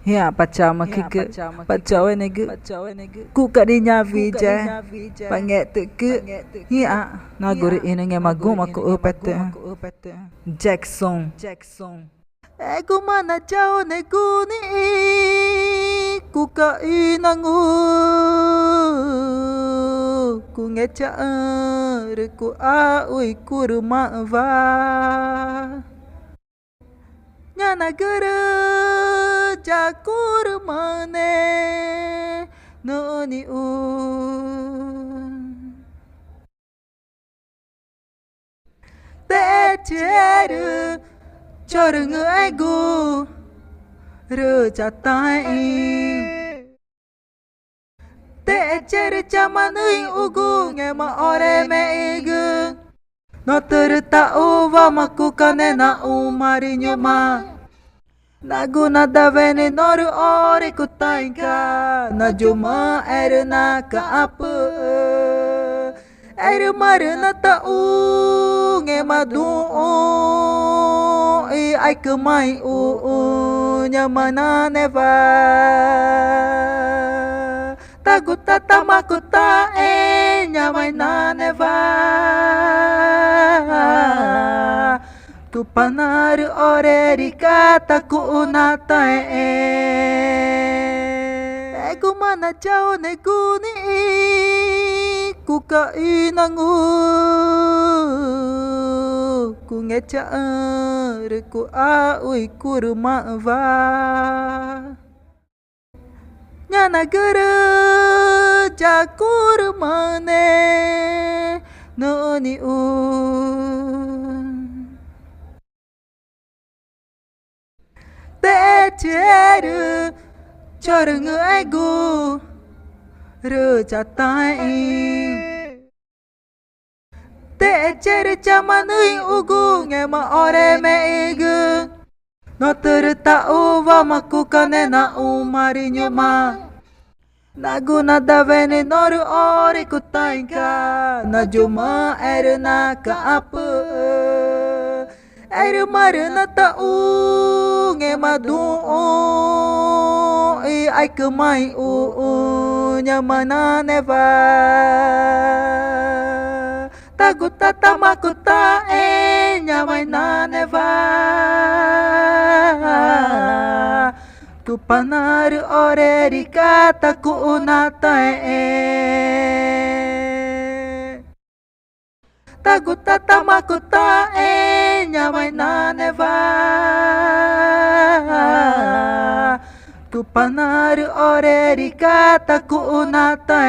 Ya pachama kike pachawe nege ku kadinya vija pange teke ya nagore inenge maguma ko upete Jackson ego mana chao neguni ku ka inangu ku ngecha ku a ui kurma va Nyanagara jakur mane noni te cheru chorung aigu ru chatai te cheru chamanui ugu ngema ore me igu no terta uva maku kane na umari nyuma Naguna da venenoru ore kutainka na juma erna ka apa er marna ta u nge madu e ai kemai nyamana neva taguta tamakuta nyamai na neva Tu panar ore rikata ku unata Ego mana chao neguni ku ka inangu ku ngecha ku a ui kurma va Nyanagara jakur mane noni te cheru chorung aigu ru chatai te cheru chamanui ugu ngema ore me igu no terta uva maku kane na umari nyuma Naguna da venenoru ore kutainka na juma erna ka apa er marna ta nge madu e ai kemai nyamana neva taguta tamakuta nyamai na neva tu panar ore rikata ku unata Taguta tamakuta nyamai na neva Tu panar ore rikata ku unata